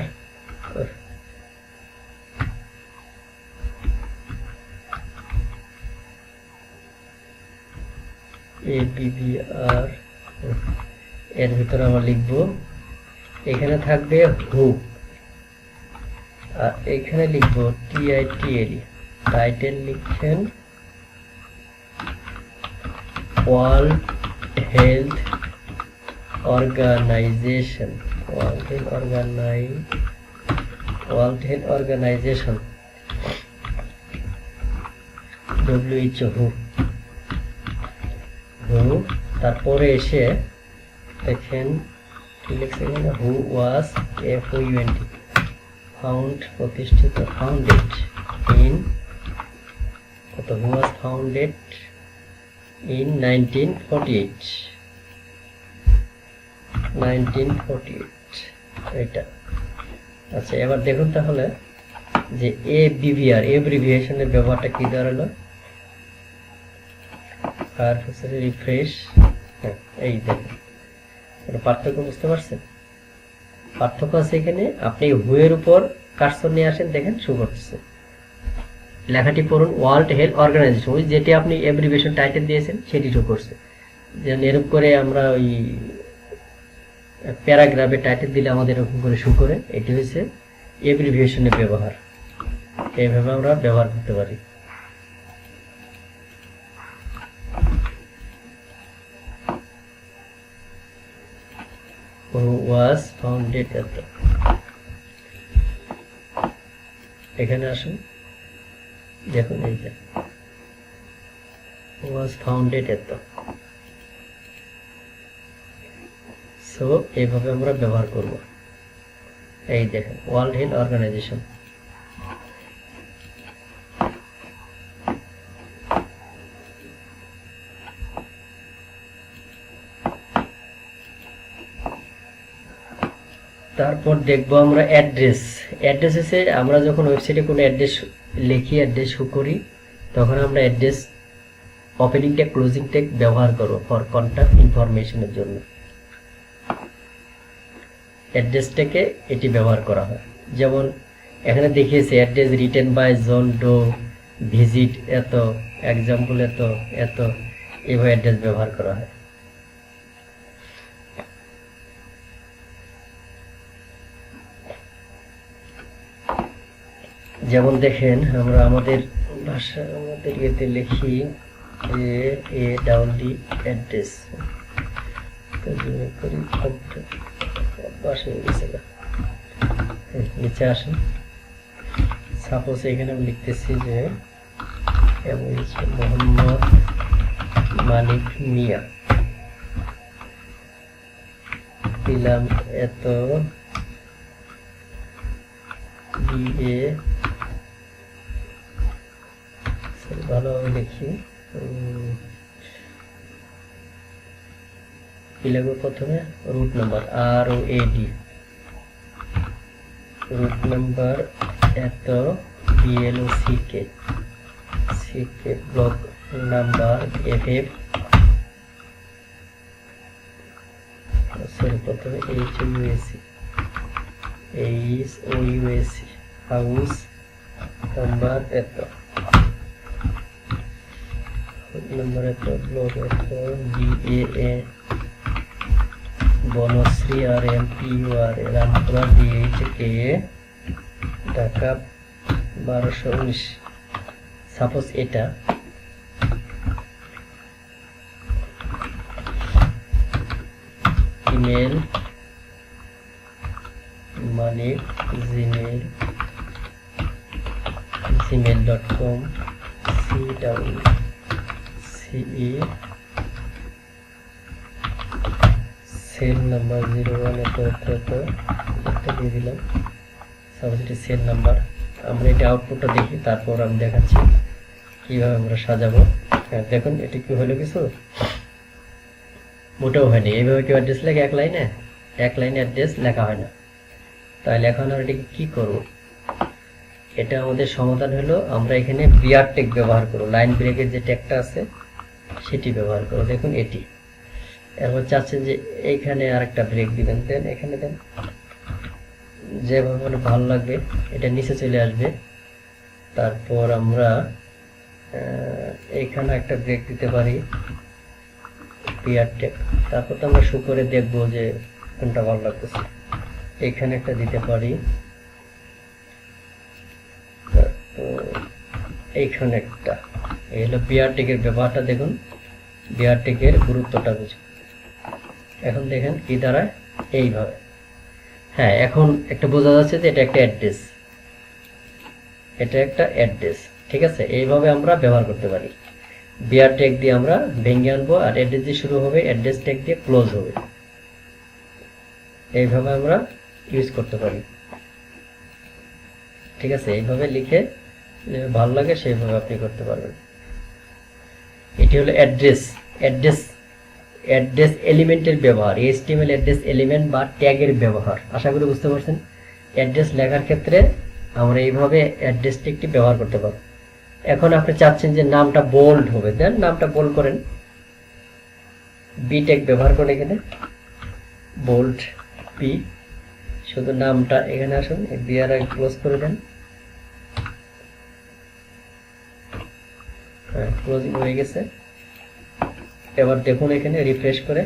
এর ভিতরে আমরা লিখব, এখানে থাকবে হু, আর এখানে লিখব TITLE। টাইটেল লিখছেন world health organisation, world health organisation WHO who. তারপরে এসে দেখেন কি লিখছে এখানে, হু ওয়াজ FOUND ফাউন্ড, প্রতিষ্ঠিত, ফাউন্ডেড ইন কত, হু ওয়াজ ফাউন্ডেড ইন 1948 এটা। আচ্ছা এবার দেখুন তাহলে যে ABVR এব্রিভিয়েশনের ব্যবহারটা কি দাঁড়ালো। আর হচ্ছে রিফ্রেশ, এই দেখুন পার্থক্য বুঝতে পারছেন? পার্থক্য আছে এখানে। আপনি হুয়ের উপর কার্সর নিয়ে আসেন, দেখেন শো করতেছে। লেখাটি পড়ুন, ওয়ার্ল্ড হেলথ অর্গানাইজেশন, ওই যেটি আপনি এব্রিভিয়েশন টাইটেল দিয়েছেন সেটি শো করছে। যেন এরকম করে আমরা ওই প্যারাগ্রাফে টাইটেল দিলে আমাদের এরকম করে শো করে। এটি হচ্ছে এব্রিভিয়েশনের ব্যবহার। এইভাবে আমরা ব্যবহার করতে পারি। was founded at, এখানে আসুন দেখুন এই যে was founded at, সো এইভাবে আমরা ব্যবহার করব। এই দেখেন ওয়ার্ল্ড হেলথ অর্গানাইজেশন। তারপর দেখবো আমরা অ্যাড্রেস। অ্যাড্রেস হচ্ছে আমরা যখন ওয়েবসাইটে কোনো অ্যাড্রেস লিখি, অ্যাড্রেস শো করি, তখন আমরা address opening tag closing tag ব্যবহার করব ফর কন্টাক্ট ইনফরমেশনের জন্য। অ্যাড্রেসটাকে এটি ব্যবহার করা হয়। যেমন এখানে দেখিয়েছে address written by John Doe, visit এত, এক্সাম্পল এত এত। এইভাবে অ্যাড্রেস ব্যবহার করা হয়। যেমন দেখেন আমরা আমাদের ভাষা আমাদের ইয়েতে লিখি এ ডাবল ডি অ্যাড্রেস, নিচে আসেন। সাপোজ এখানে আমি লিখতেছি যে মোহাম্মদ মানিক মিয়া, দিলাম এত বিএ, ভালোভাবে লিখি, কি লিখবো প্রথমে, route number ROAD, route number এত BLOCK, ব্লক নাম্বার FF, প্রথমে HOUSE, হাউস নাম্বার এত, নাম্বার এত, ব্লক এত, BAA, Banasree RMPUR, Rampura DHK, Dhaka 1219। Suppose এটা ইমেল মানে gmail.com, CWCE, সেল নাম্বার 01 এত একটা দিয়ে দিলাম, সাবজেক্টে সেল নাম্বার। আমরা এটা আউটপুটটা দেখি, তারপর আমি দেখাচ্ছি কিভাবে আমরা সাজাবো। দেখুন এটা কি হলো, কিছু মোটেও হয়নি। এইভাবে কেউ অ্যাড্রেস লেখে এক লাইনে অ্যাড্রেস লেখা হয় না। তাহলে এখন আমরা এটাকে কি করব, এটা আমাদের সমাধান হলো আমরা এখানে বিআর ট্যাগ ব্যবহার করব, লাইন ব্রেকের যে ট্যাগটা আছে সেটি ব্যবহার করব। দেখুন এটি, এরপর চাচ্ছেন যে এইখানে আরেকটা ব্রেক দিবেন, দেন এখানে দেন, যেভাবে মানে ভালো লাগবে। এটা নিচে চলে আসবে, তারপর আমরা এইখানে একটা ব্রেক দিতে পারি বিআর ট্যাগ। তারপর তো আমরা শো করে দেখবো যে কোনটা ভালো লাগতেছে। এখানে একটা দিতে পারি, এইখানে একটা। এই হলো বিআর ট্যাগের ব্যবহারটা, দেখুন বিআর ট্যাগের গুরুত্বটা বুঝুন। এখন দেখেন কি দাঁড়ায়, এইভাবে। হ্যাঁ, এখন একটা বোঝা যাচ্ছে যে এটা একটা অ্যাড্রেস, ঠিক আছে। এইভাবে আমরা ব্যবহার করতে পারি। বিআর ট্যাগ দিয়ে আমরা ভেঙে আনবো, আর অ্যাড্রেস দিয়ে শুরু হবে, অ্যাড্রেস ট্যাগ দিয়ে ক্লোজ হবে। এইভাবে আমরা ইউজ করতে পারি, ঠিক আছে। এইভাবে লিখে ভালো লাগে সেইভাবে আপনি করতে পারবেন। এটি হলো অ্যাড্রেস এলিমেন্টের ব্যবহার, HTML অ্যাড্রেস এলিমেন্ট বা ট্যাগের ব্যবহার। আশা করি বুঝতে পারছেন। অ্যাড্রেস লেখার ক্ষেত্রে আমরা এইভাবে অ্যাড্রেস ট্যাগটি ব্যবহার করতে পারব। এখন আপনি চাচ্ছেন যে নামটা বোল্ড হবে, দেন নামটা বোল্ড করেন, বি ট্যাগ ব্যবহার করে এখানে বোল্ড বি, শুধু নামটা এখানে আসুন, বিআর ক্লোজ করে দেন। হ্যাঁ, ক্লোজিং হয়ে গেছে। এবার দেখুন এখানে রিফ্রেশ করে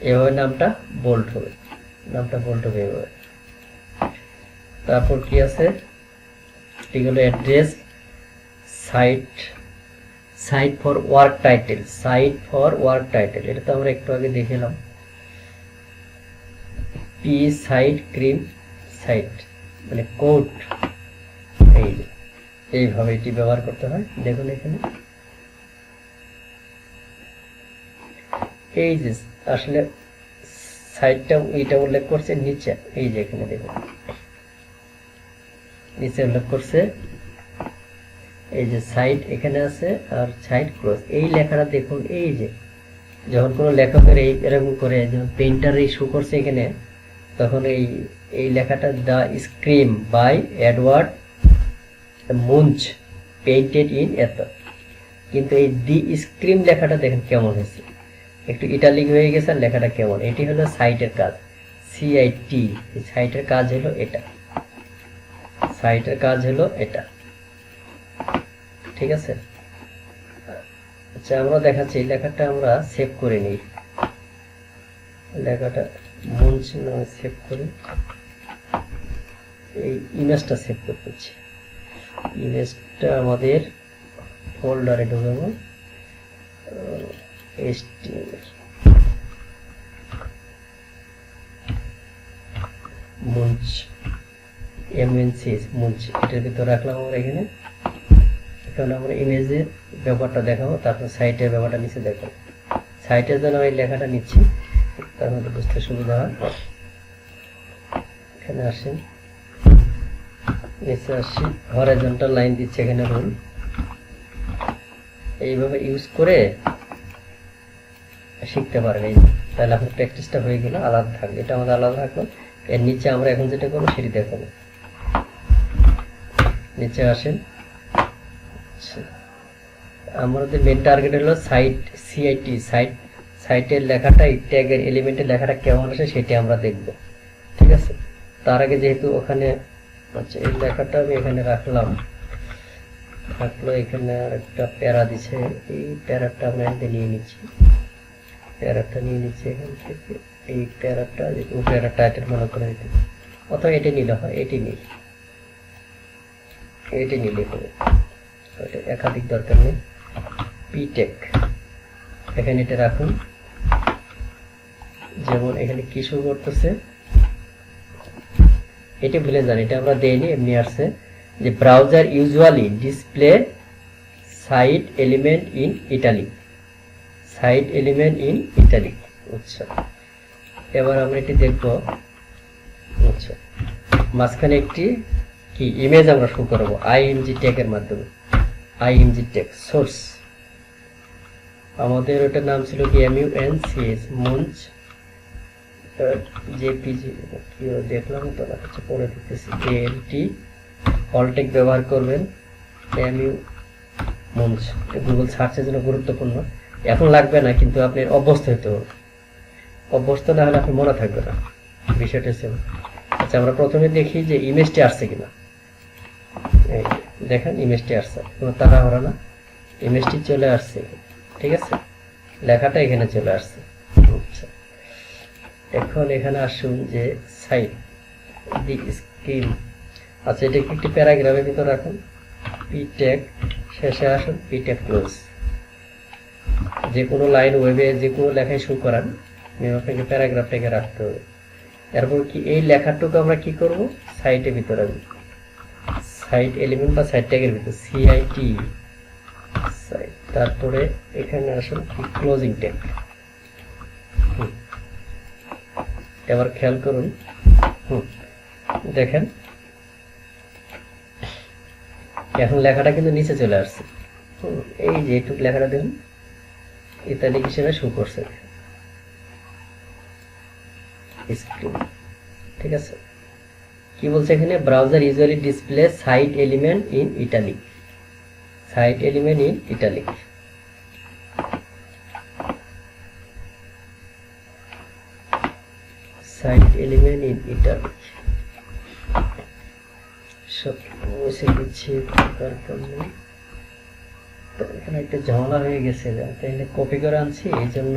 এভাবে নামটা বোল্ড হবে, এভাবে। তারপর কি আছে, এগুলো address, cite for work title, এটা তো আমরা একটু আগে দেখলাম। পি সাইট ক্রিম সাইট মানে কোড, এইভাবে এটি ব্যবহার করতে হয়। দেখুন এখানে এই যে আসলে সাইটটা এইটা উল্লেখ করছে নিচে, এই যে এখানে দেখুন নিচে উল্লেখ করছে, এই যে সাইট এখানে আছে, আর সাইট ক্লোজ। এই লেখাটা দেখুন, এই যে যখন কোনো লেখকের এরকম করে যখন পেইন্টার ইস্যু করছে এখানে, তখন এই লেখাটা the Scream by Edward Munch painted in এত। কিন্তু এই দি স্ক্রিম লেখাটা দেখেন কেমন হয়েছে, একটু ইটালিক হয়ে গেছে, আর লেখাটা কেমন। এটি হলো সাইটের কাজ, CIT। সাইটের কাজ হলো এটা, ঠিক আছে। আচ্ছা, আমরা দেখাচ্ছি এই লেখাটা আমরা সেভ করে নিই। লেখাটা মুঞ্চ নামে সেভ করে এই ইমেজটা সেভ করতেছি। ইমেজটা আমাদের ফোল্ডারে ঢোকাবো, HTML মুঞ্চ মুঞ্চ এটার ভিতরে রাখলাম আমরা এখানে। এখন আমরা ইমেজের ব্যাপারটা দেখাবো, তারপর সাইটের ব্যাপারটা নিচে দেখাবো। সাইটের জন্য এই লেখাটা নিচ্ছি, তাহলে বুঝতে সুবিধা হয়। এখানে আসেন, নিচে আসি, হরাইজন্টাল লাইন দিচ্ছে এখানে রুল। এইভাবে ইউজ করে শিখতে পারেন, এই তাহলে আপনার প্র্যাকটিসটা হয়ে গেল, আলাদা থাকবে। এটা আমাদের আলাদা থাকলো। এর নিচে আমরা এখন যেটা করবো সেটি দেখাবো। নিচে আসেন, আমাদের মেন টার্গেট হলো সাইট, সিআইটি সাইটের লেখাটা, এই ট্যাগের এলিমেন্টের লেখাটা কেমন আসে সেটি আমরা দেখব। ঠিক আছে, তার আগে যেহেতু ওখানে আচ্ছা এই লেখাটা আমি এখানে রাখলাম, এখানে একটা প্যারা দিছে, এই প্যারাটা আমরা এখান থেকে নিয়ে নিচ্ছি। প্যারাটা নিয়ে নিচ্ছি এখান থেকে, এই প্যারাটা প্যারা টাইটেল মনে করে দিতে, অথবা এটি নিলে হয়, এটি নিলে হবে, একাধিক দরকার নেই। পিটেক এখানে এটা রাখুন, যেমন এখানে কি শুরু করতেছে এটা ভুলে যান, এটা আমরা দেইনি, এমনি আসছে যে browser usually display cite element in italic, আচ্ছা এবার আমরা এটি দেখব। আচ্ছা, মাঝখানে একটি কি ইমেজ আমরা শো করবো আইএমজি ট্যাগের মাধ্যমে। আইএমজি ট্যাগ সোর্স, আমাদের ওটার নাম ছিল কি MUNCH মুঞ্চ জেপিজি, কি দেখলাম তো না, আচ্ছা পরে দেখতেছি। ALT অলটেক ব্যবহার করবেন, MU মুঞ্চ, গুগল সার্চের জন্য গুরুত্বপূর্ণ। এখন লাগবে না, কিন্তু আপনি অভ্যস্ত হতে হবে, অভ্যস্ত না হলে আপনি মনে থাকবে না বিষয়টা ছিল। আচ্ছা, আমরা প্রথমে দেখি যে ইমেজটি আসছে কিনা। দেখেন ইমেজটি আসছে, কোনো তাড়াহুড়া না, ইমেজটি চলে আসছে। ঠিক আছে, লেখাটা এখানে চলে আসছে। আচ্ছা, এখন এখানে আসুন যে সাইট দি স্ক্রিন, আচ্ছা এটাকে একটি প্যারাগ্রাফের ভিতর রাখুন। পিটেক শেষে আসুন, পিটেক ক্লোজ। যে কোনো লাইন ওয়েবে যে কোনো লেখায় শুরু করান, আপনাকে প্যারাগ্রাফটাকে রাখতে হবে। এরপর কি এই লেখাটুকু আমরা কি করব, সাইটের ভিতরে আনবো, সাইট এলিমেন্ট বা সাইট ট্যাগের ভিতর, সিআইটি সাইট। তারপরে এখানে আসুন ক্লোজিং ট্যাগ। এবার খেয়াল করুন, দেখেন এখন লেখাটা কিন্তু নিচে চলে আসছে। এই যে এইটুক লেখাটা দেখুন ইতালিক হিসেবে শো করছে স্ক্রিন। ঠিক আছে, কি বলছে এখানে, browser usually display cite element in italic, cite element in italic. Cite element in italic সব মুছে দিচ্ছি, দরকার নেই। তো এখানে একটা ঝামেলা হয়ে গেছে, তাইলে কপি করে আনছি, এই জন্য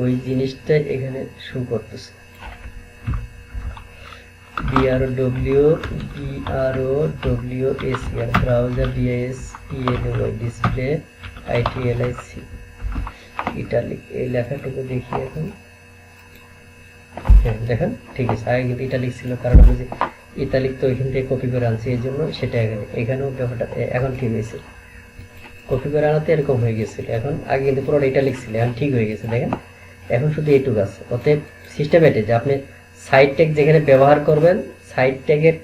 ওই জিনিসটা এখানে শো করতেছে। BROWSER browser DISPLY display ITLIC italic, এই লেখাটুকু দেখি এখন। হ্যাঁ দেখেন ঠিক আছে, আগে কিন্তু ইটালিক ছিল, কারণ আমি যে ইতালিক তো এখান থেকে কপি করে আনছি, এই জন্য সেটা এখানেও ব্যাপারটা এখন ঠিক হয়েছে। কপি করে আনাতে এরকম হয়ে গেছিল, এখন আগে কিন্তু পুরোটা ইটালিক ছিল, এখন ঠিক হয়ে গেছে। দেখেন এখন শুধু এইটুকু আছে। অতএব সিস্টেমেটিক যে আপনি সাইড ট্যাগ যেখানে ব্যবহার করবেন, সাইড ট্যাগের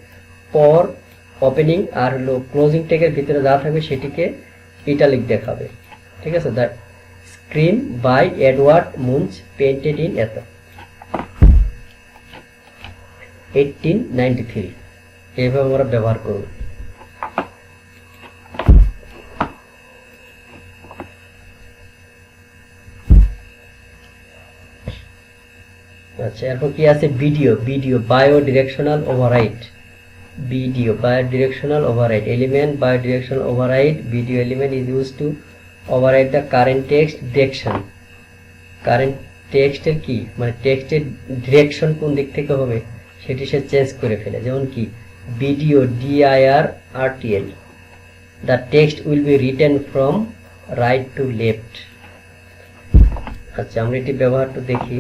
পর ওপেনিং আর হলো ক্লোজিং ট্যাগের ভিতরে যা থাকবে সেটিকে ইটালিক দেখাবে। ঠিক আছে, the screen by Edward Munch painted in 1893, এইভাবে আমরা ব্যবহার করব। আচ্ছা, এরপর কি আছে, video bidirectional override. BDO, bidirectional override element. Bidirectional override BDO element is used to override the current text direction. Current টেক্সটের কি মানে টেক্সটের ডিরেকশন কোন দিক থেকে হবে সেটি সে চেঞ্জ করে ফেলে, যেমন কি BDO DIR RTL, the text will be written from right to left. আচ্ছা, আমরা এটি ব্যবহারটা দেখি।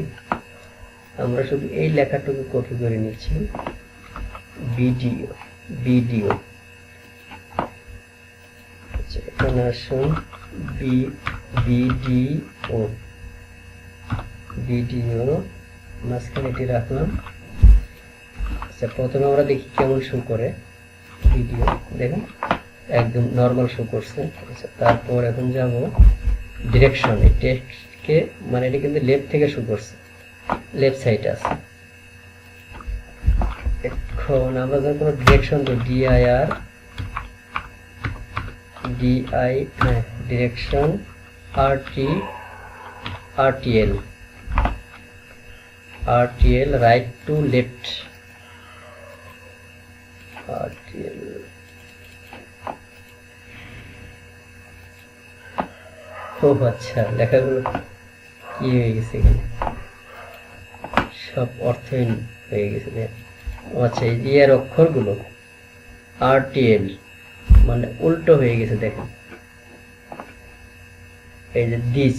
আমরা শুধু এই লেখাটুকু কপি করে নিচ্ছি, BDO। আচ্ছা, এখানে আসুন BDO মাঝখানে এটি রাখলাম। আচ্ছা, প্রথমে আমরা দেখি কেমন শো করে ভিডিও, দেখেন একদম নর্মাল শো করছে। আচ্ছা, তারপর এখন যাব ডিরেকশন, এই টেক্সটকে মানে এটা কিন্তু লেফট থেকে শো করছে, লেফট সাইডে আছে। এখন আমরা যখন কোনো ডিরেকশন দেব direction RTL right to left, RTL ও আচ্ছা, লেখাগুলো কি হয়ে গেছে এখানে, সব অর্থহীন হয়ে গেছে। আচ্ছা, এই যে এর অক্ষরগুলো RTL মানে উল্টো হয়ে গেছে, দেখেন এই যে দিস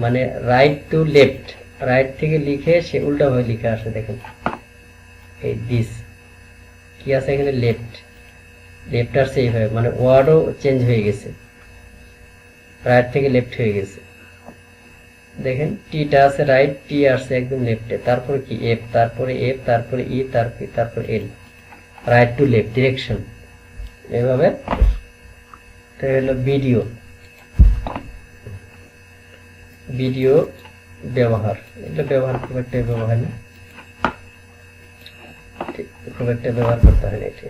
মানে রাইট টু লেফট, রাইট থেকে লিখে সে উল্টা ভাবে লিখে আসে, দেখেন এই দিস কি আছে এখানে লেফট আর সেই ভাবে মানে ওয়ার্ডও চেঞ্জ হয়ে গেছে, রাইট থেকে লেফট হয়ে গেছে। দেখেন টিটা আছে রাইট, টি আসছে একদম লেফটে, তারপরে কি এফ, তারপরে ই, তারপরে এল, রাইট টু লেফট ডিরেকশন এভাবে। তো হলো ভিডিও ব্যবহার, এটা ব্যবহার খুব একটা ব্যবহার না, খুব একটা ব্যবহার করতে হয় না এটা।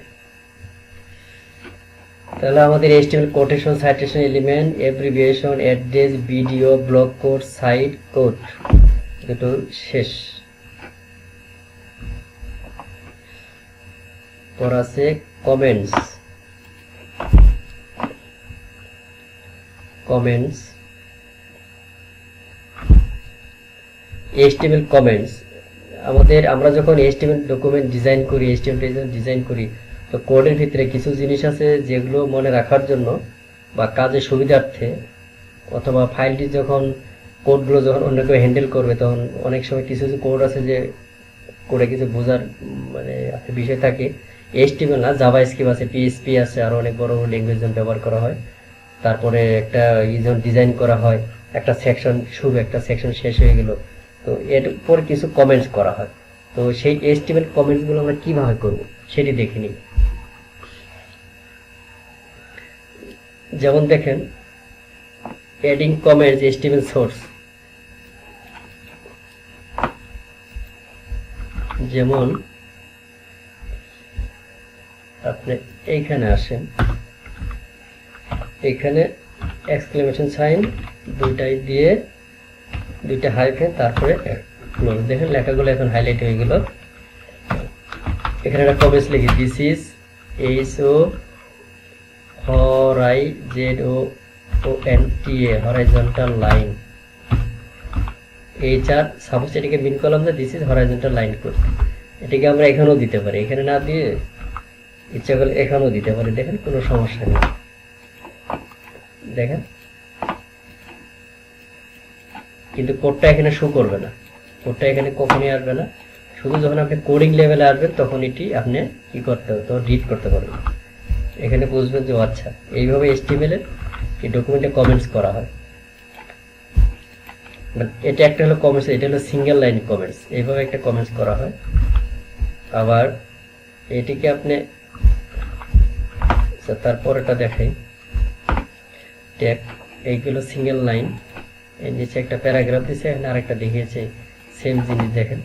তাহলে আমাদের HTML quotation, citation element, abbreviation, address, video, block code, cite code দুটো শেষ। পর আছে কমেন্টস। HTML কমেন্টস আমরা যখন HTML ডকুমেন্ট ডিজাইন করি, HTML ডিজাইন করি, তো কোডের ভিতরে কিছু জিনিস আছে যেগুলো মনে রাখার জন্য বা কাজের সুবিধার্থে, অথবা ফাইলটি যখন কোডগুলো যখন অন্য কেউ হ্যান্ডেল করবে, তখন অনেক সময় কিছু কোড আছে যে কোডে কিছু বোঝার মানে বিষয় থাকে। HTML না, জাভাস্ক্রিপ্ট আছে, PHP আছে, আরো অনেক বড় বড় ল্যাঙ্গুয়েজ ব্যবহার করা হয়। তারপরে একটা যখন ডিজাইন করা হয়, একটা সেকশন শুরু, একটা সেকশন শেষ হয়ে গেল, তো এর উপর কিছু কমেন্টস করা হয়। তো সেই HTML কমেন্টস গুলো আমরা কিভাবে করব সেটি দেখে নিই। যেমন দেখেন অ্যাডিং কমেন্টস HTML সোর্স, যেমন আপনি এইখানে আসেন, এখানে এক্সক্লেমেশন সাইন দুইটাই দিয়ে দুইটা হাইফেন তারপরে ক্লোজ, দেখেন লেখাগুলো এখন হাইলাইট হয়ে গেল। এখানে একটা কমেন্টস লিখি, this is HORIZONTA horizontal line. Suppose এটাকে মিন করলাম যে this is horizontal line code, এটাকে আমরা এখানেও দিতে পারি, এখানে না দিয়ে ইচ্ছা করলে এখানেও দিতে পারি, দেখেন কোনো সমস্যা নেই। দেখেন কিন্তু কোডটা এখানে শো করবে না, কোডটা এখানে কখনই আসবে না, শুধু যখন আপনি কোডিং লেভেলে আসবেন তখন এটি আপনি কি করতে হবে, তখন রিড করতে পারবেন। এখানে বুঝবেন যে আচ্ছা এইভাবে HTML এর এই ডকুমেন্টে কমেন্টস করা হয়। এটা একটা হলো কমেন্টস, এটা হলো সিঙ্গেল লাইন কমেন্টস, এইভাবে একটা কমেন্টস করা হয়। আবার এটিকে আপনি তারপর এটা দেখাই, ট্যাগ, এইগুলো সিঙ্গেল লাইন, এর নিচে একটা প্যারাগ্রাফ দিয়েছে, এখানে আরেকটা দেখিয়েছে, সেম জিনিস দেখেন।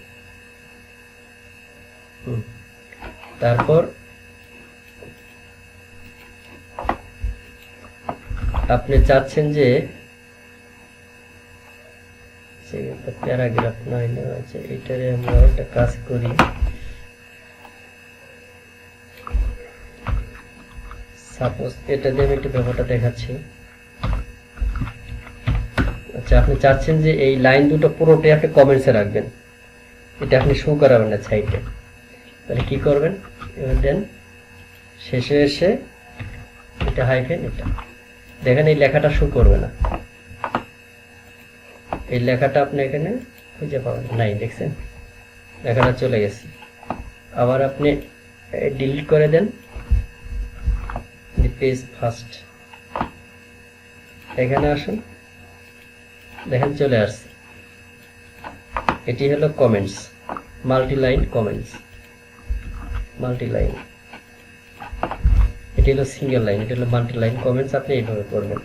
তারপর আপনি চাচ্ছেন যে প্যারাগ্রাফ নয় না, আচ্ছা এটারে আমরা একটা কাজ করি, সাপোজ এটা দিয়ে আমি একটু ব্যাপারটা দেখাচ্ছি। আচ্ছা, আপনি চাচ্ছেন যে এই লাইন দুটো পুরোটাই আপনি কমেন্টসে রাখবেন, এটা আপনি শো করাবেন না সাইটে। তাহলে কি করবেন, এবার দেন শেষে এসে এটা হাইফেন, এটা দেখেন এই লেখাটা শো করবে না, এই লেখাটা আপনি এখানে খুঁজে পাবেন নাই, দেখছেন লেখাটা চলে গেছে। আবার আপনি ডিলিট করে দেন পেজ ফার্স্ট, এখানে আসুন, দেখেন চলে আসছে। এটি হলো comments, multi line comments, multi line. এটি হলো সিঙ্গেল লাইন, এটা হলো মাল্টি লাইন কমেন্টস। আপনি এইভাবে করবেন।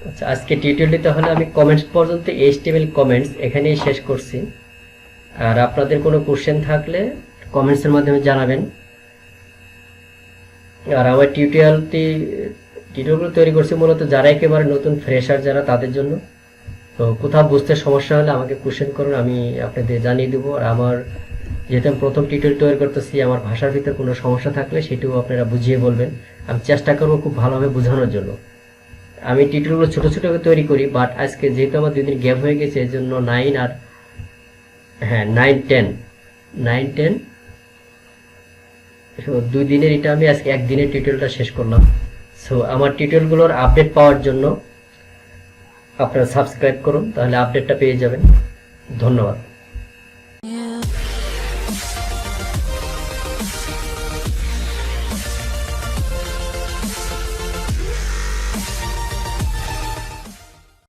আচ্ছা, আজকে টিউটোরিয়ালটি তাহলে আমি কমেন্টস পর্যন্ত HTML কমেন্টস এখানেই শেষ করছি। আর আপনাদের কোনো কোশ্চেন থাকলে কমেন্টসের মাধ্যমে জানাবেন। আর আমার টিউটোরিয়ালগুলো তৈরি করছি মূলত যারা একেবারে নতুন ফ্রেশার যারা, তাদের জন্য। তো কোথাও বুঝতে সমস্যা হলে আমাকে কোশ্চেন করুন, আমি আপনাদের জানিয়ে দেবো। আর আমার যেহেতু আমি প্রথম টিউটোরিয়াল তৈরি করতেছি, আমার ভাষার ভিতরে কোনো সমস্যা থাকলে সেটাও আপনারা বুঝিয়ে বলবেন। আমি চেষ্টা করবো খুব ভালোভাবে বোঝানোর জন্য। আমি টিউটোরিয়ালগুলো ছোট ছোট করে তৈরি করি, বাট আজকে যেহেতু আমার 2 দিন গ্যাপ হয়ে গেছে, এর জন্য 9 আর 9, 10 2 দিনের, এটা আমি আজকে 1 দিনের টিউটোরিয়ালটা শেষ করলাম। সো আমার টিউটোরিয়ালগুলোর আপডেট পাওয়ার জন্য আপনারা সাবস্ক্রাইব করুন, তাহলে আপডেটটা পেয়ে যাবেন। ধন্যবাদ।